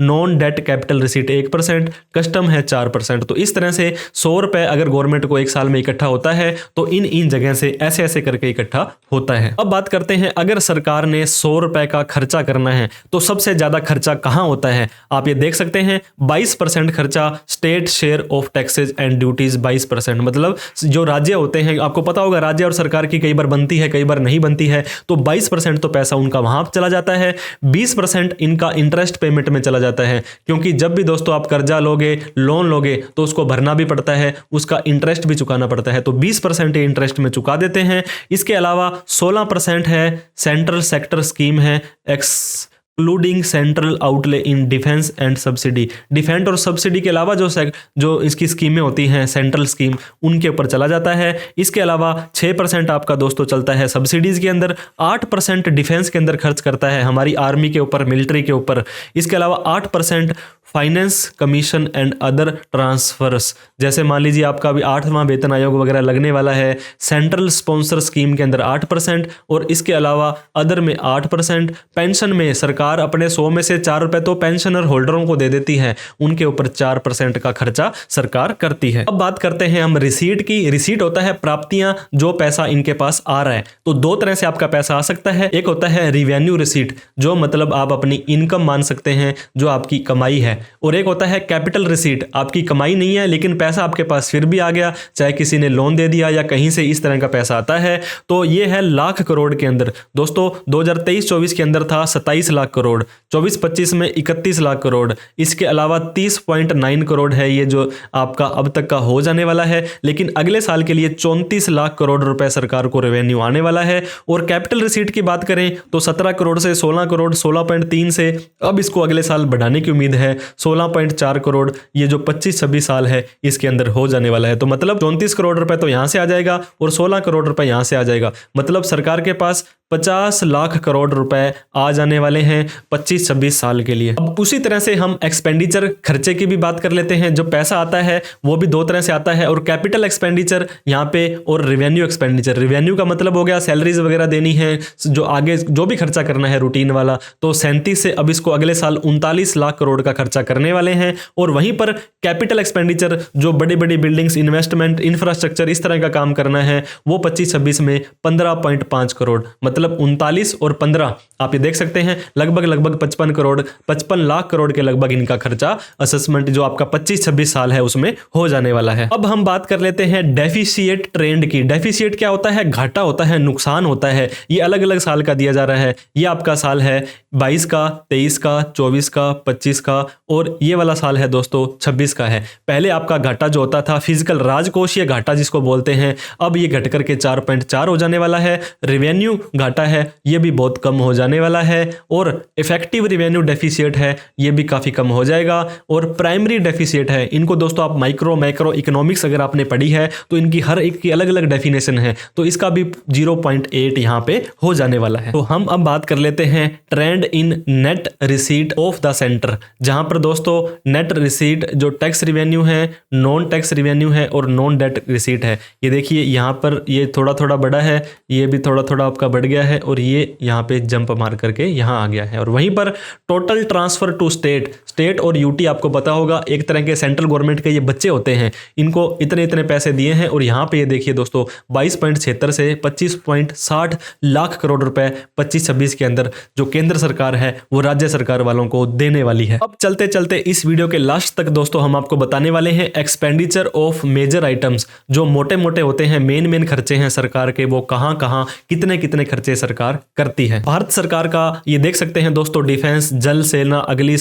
non debt capital receipt 1%, custom है 4%। तो इस तरह से 100 रुपए अगर गवर्नमेंट को 1 साल में इकट्ठा होता है तो इन जगह से ऐसे ऐसे करके इकट्ठा होता है। अब बात करते हैं, अगर सरकार ने 100 रुपए का खर्चा करना है तो सबसे ज्यादा खर्चा कहां होता है। आप ये देख सकते हैं 22% खर्चा state share of taxes and duties 22%, मतलब जो राज्य होते हैं, आपको पता होगा राज्य और सरकार की कई बार बनती है कई बार नहीं बनती है, तो 22% तो पैसा उनका वहां चला जाता है। 20% इनका इंटरेस्ट पेमेंट लिमिट में चला जाता है, क्योंकि जब भी दोस्तों आप कर्जा लोगे, लोन लोगे, तो उसको भरना भी पड़ता है, उसका इंटरेस्ट भी चुकाना पड़ता है। तो 20% ये इंटरेस्ट में चुका देते हैं। इसके अलावा 16% है सेंट्रल सेक्टर स्कीम है, excluding central outlay in defence and subsidy. Defence और सब्सिडी के अलावा जो इसकी स्कीमें होती हैं सेंट्रल स्कीम, उनके ऊपर चला जाता है। इसके अलावा 6% आपका दोस्तों चलता है सब्सिडीज के अंदर, 8% डिफेंस के अंदर खर्च करता है, हमारी आर्मी के ऊपर, मिलिट्री के ऊपर। इसके अलावा 8% finance commission and other transfers, जैसे मान लीजिए आपका भी 8वां वेतन आयोग वगैरह लगने वाला है, सेंट्रल स्पॉन्सर स्कीम के अंदर 8%, और इसके अलावा अदर में 8%। पेंशन में सरकार अपने 100 में से 4 रुपए तो पेंशनर होल्डरों को दे देती है, उनके ऊपर 4% का खर्चा सरकार करती है। अब बात करते हैं हम रिसीट की। रिसीट होता है प्राप्तियां, जो पैसा इनके पास आ रहा है। तो दो तरह से आपका पैसा आ सकता है। एक होता है रिवेन्यू रिसीट, जो मतलब आप अपनी इनकम मान सकते हैं, जो आपकी कमाई है, और एक होता है कैपिटल रिसीट, आपकी कमाई नहीं है लेकिन पैसा आपके पास फिर भी आ गया, चाहे किसी ने लोन दे दिया या कहीं से इस तरह का पैसा आता है। तो ये है लाख करोड़ के अंदर। दोस्तों 2023-24 के अंदर था 27 लाख करोड़, 24-25 में 31 लाख करोड़, इसके अलावा 30.9 करोड़ है ये जो आपका अब तक का हो जाने वाला है। लेकिन अगले साल के लिए 34 लाख करोड़ रुपए सरकार को रेवेन्यू आने वाला है। और कैपिटल रिसीट की बात करें तो 17 करोड़ से 16 करोड़, 16.3 से अब इसको अगले साल बढ़ाने की उम्मीद है, 16.4 करोड़ ये जो 25-26 साल है इसके अंदर हो जाने वाला है। तो मतलब 34 करोड़ रुपए तो यहां से आ जाएगा और 16 करोड़ रुपए यहां से आ जाएगा। मतलब सरकार के पास 50 लाख करोड़ रुपए आ जाने वाले हैं 25-26 साल के लिए। अब उसी तरह से हम एक्सपेंडिचर खर्चे की भी बात कर लेते हैं। जो पैसा आता है वो भी दो तरह से आता है, और कैपिटल एक्सपेंडिचर यहाँ पे, और रेवेन्यू एक्सपेंडिचर। रेवेन्यू का मतलब हो गया सैलरीज वगैरह देनी है, जो आगे जो भी खर्चा करना है रूटीन वाला। तो 37 से अब इसको अगले साल 39 लाख करोड़ का खर्चा करने वाले हैं। और वहीं पर कैपिटल एक्सपेंडिचर, जो बड़ी बड़ी बिल्डिंग्स, इन्वेस्टमेंट, इंफ्रास्ट्रक्चर, इस तरह का काम करना है, वो 25-26 में 15.5 करोड़, मतलब 39 और 15 आप ये देख सकते हैं, लगभग 55 करोड़, 55 लाख करोड़ के लगभग इनका खर्चा असेसमेंट जो आपका 25-26 साल है उसमें हो जाने वाला है। अब हम बात कर लेते हैं डेफिसिएट ट्रेंड की। डेफिसिएट क्या होता है? घाटा होता है, नुकसान होता है। ये अलग अलग साल का दिया जा रहा है। ये आपका साल है 22 का, 23 का, 24 का, 25 का, और ये वाला साल है दोस्तों 26 का है। पहले आपका घाटा जो होता था फिजिकल राजकोषीय घाटा जिसको बोलते हैं, अब ये घट करके 4.4 हो जाने वाला है। रेवेन्यू घाटा है, ये भी बहुत कम हो जाने वाला है। और इफेक्टिव रेवेन्यू डेफिसिएट है, ये भी काफी कम हो जाएगा। और प्राइमरी डेफिसिएट है, इनको दोस्तों आप मैक्रो इकोनॉमिक्स अगर आपने पढ़ी है तो इनकी हर एक की अलग अलग डेफिनेशन है, तो इसका भी 0.8 यहाँ पे हो जाने वाला है। तो हम अब बात कर लेते हैं trend in net receipt of the centre, जहां पर दोस्तों नेट रिसीट जो टैक्स रिवेन्यू है, नॉन टैक्स रिवेन्यू है और नॉन डेट रिसीट है। ये देखिए यहाँ पर ये थोड़ा थोड़ा बढ़ा है, ये भी थोड़ा थोड़ा आपका बढ़ गया है, और ये यहाँ पे जंप मार करके यहाँ आ गया है। और वहीं पर टोटल ट्रांसफर टू स्टेट और यूटी, आपको पता होगा एक तरह के सेंट्रल गवर्नमेंट के ये बच्चे होते हैं, इनको इतने इतने पैसे दिए हैं। और यहाँ पे ये देखिए दोस्तों 22.76 से 25.60 लाख करोड़ रुपए 25-26 के अंदर जो केंद्र सरकार है वो राज्य सरकार वालों को देने वाली है। अब चलते चलते इस वीडियो के लास्ट तक दोस्तों हम आपको बताने वाले हैं एक्सपेंडिचर ऑफ मेजर आइटम्स, जो मोटे मोटे होते हैं, मेन खर्चे हैं सरकार के, वो कहां कहां कितने कितने खर्चे सरकार करती है। भारत सरकार का ये देख सकते हैं दोस्तों, डिफेंस, जल सेना, अग्नि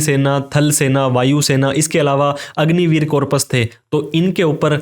सेना, थल सेना, वायु सेना, इसके अलावा अग्निवीर कॉर्पस थे, तो इनके ऊपर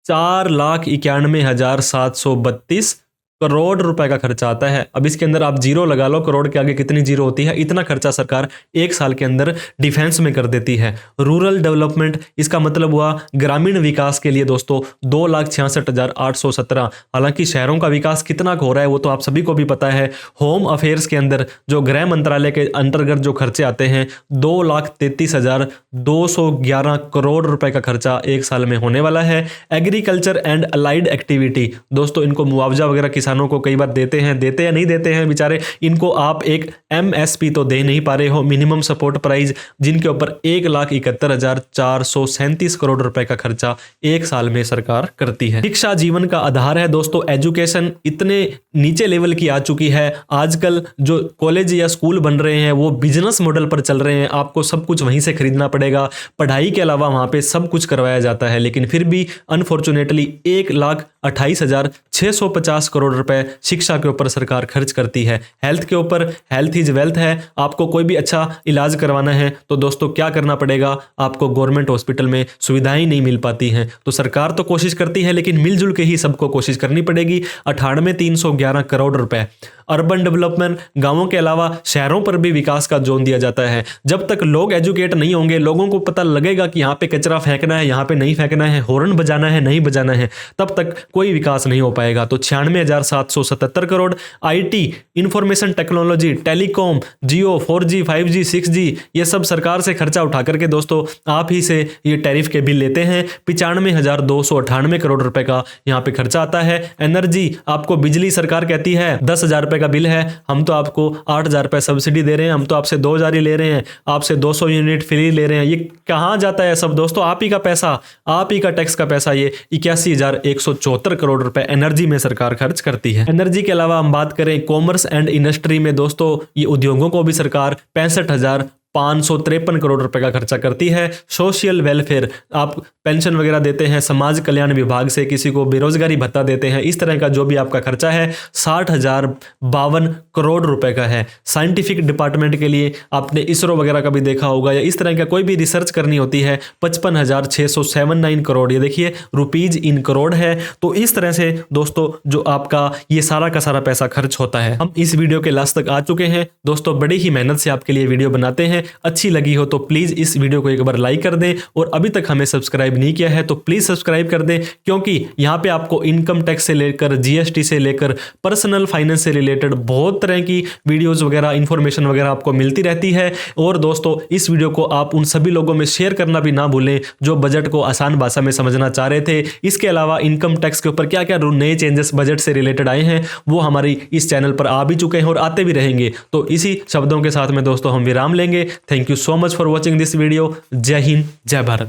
4,91,732 करोड़ रुपए का खर्चा आता है। अब इसके अंदर आप जीरो लगा लो, करोड़ के आगे कितनी जीरो होती है, इतना खर्चा सरकार एक साल के अंदर डिफेंस में कर देती है। रूरल डेवलपमेंट, इसका मतलब हुआ ग्रामीण विकास के लिए दोस्तों 2,66,817। हालांकि शहरों का विकास कितना हो रहा है वो तो आप सभी को भी पता है। होम अफेयर्स के अंदर जो गृह मंत्रालय के अंतर्गत जो खर्चे आते हैं 2,33,211 करोड़ रुपए का खर्चा एक साल में होने वाला है। एग्रीकल्चर एंड अलाइड एक्टिविटी, दोस्तों इनको मुआवजा वगैरह किसानों को कई बार देते हैं या नहीं देते हैं बेचारे, इनको आप एक MSP तो दे नहीं पा रहे हो, मिनिमम सपोर्ट प्राइस, जिनके ऊपर 1,71,437 करोड़ रुपए का खर्चा एक साल में सरकार करती है। शिक्षा जीवन का आधार है दोस्तों। एजुकेशन इतने नीचे लेवल की आ चुकी है, आजकल जो कॉलेज या स्कूल बन रहे हैं वो बिजनेस मॉडल पर चल रहे हैं, आपको सब कुछ वहीं से खरीदना पड़ेगा। पढ़ाई के अलावा वहां पे सब कुछ करवाया जाता है, लेकिन फिर भी अनफॉर्चुनेटली 1,28,650 करोड़ रुपए शिक्षा के ऊपर सरकार खर्च करती है। हेल्थ के ऊपर, हेल्थ इज वेल्थ है, आपको कोई भी अच्छा इलाज करवाना है तो दोस्तों क्या करना पड़ेगा, आपको गवर्नमेंट हॉस्पिटल में सुविधाएं नहीं मिल पाती हैं। तो सरकार तो कोशिश करती है लेकिन मिलजुल के ही सबको कोशिश करनी पड़ेगी। 98,311 करोड़ रुपए अर्बन डेवलपमेंट, गांवों के अलावा शहरों पर भी विकास का जोन दिया जाता है। जब तक लोग एजुकेट नहीं होंगे, लोगों को पता लगेगा कि यहाँ पे कचरा फेंकना है, यहाँ पे नहीं फेंकना है, हॉर्न बजाना है नहीं बजाना है, तब तक कोई विकास नहीं हो पाएगा। तो 96,777 crore IT, information technology, telecom, Jio, 4G, 5G, 6G, ये सब सरकार से खर्चा उठा करके दोस्तों आप ही से ये टैरिफ के बिल लेते हैं। 95,298 करोड़ रुपए का यहाँ पे खर्चा आता है। एनर्जी, आपको बिजली सरकार कहती है 10,000 रुपए का बिल है, हम तो आपको 8,000 रुपए सब्सिडी दे रहे हैं, हम तो आपसे 2,000 ही ले रहे हैं, आपसे 200 यूनिट फ्री ले रहे हैं। ये कहाँ जाता है सब दोस्तों? आप ही का पैसा, आप ही का टैक्स का पैसा, ये 81,174 करोड़ रुपए एनर्जी में सरकार खर्च करती है। एनर्जी के अलावा हम बात करें कॉमर्स एंड इंडस्ट्री में दोस्तों, ये उद्योगों को भी सरकार 65,553 करोड़ रुपए का खर्चा करती है। सोशल वेलफेयर, आप पेंशन वगैरह देते हैं, समाज कल्याण विभाग से किसी को बेरोजगारी भत्ता देते हैं, इस तरह का जो भी आपका खर्चा है 60,052 करोड़ रुपए का है। साइंटिफिक डिपार्टमेंट के लिए आपने इसरो वगैरह का भी देखा होगा, या इस तरह का कोई भी रिसर्च करनी होती है 55,679 करोड़, ये देखिए रुपीज इन करोड़ है। तो इस तरह से दोस्तों जो आपका ये सारा का सारा पैसा खर्च होता है। हम इस वीडियो के लास्ट तक आ चुके हैं दोस्तों, बड़ी ही मेहनत से आपके लिए वीडियो बनाते हैं। अच्छी लगी हो तो प्लीज इस वीडियो को एक बार लाइक कर दें, और अभी तक हमें सब्सक्राइब नहीं किया है तो प्लीज सब्सक्राइब कर दें, क्योंकि यहां पे आपको इनकम टैक्स से लेकर GST से लेकर पर्सनल फाइनेंस से रिलेटेड बहुत तरह की वीडियोस वगैरह, इंफॉर्मेशन वगैरह आपको मिलती रहती है। और दोस्तों इस वीडियो को आप उन सभी लोगों में शेयर करना भी ना भूलें जो बजट को आसान भाषा में समझना चाह रहे थे। इसके अलावा इनकम टैक्स के ऊपर क्या क्या नए चेंजेस बजट से रिलेटेड आए हैं वो हमारी इस चैनल पर आ भी चुके हैं और आते भी रहेंगे। तो इसी शब्दों के साथ में दोस्तों हम विराम लेंगे। Thank you so much for watching this video. जय हिंद, जय भारत।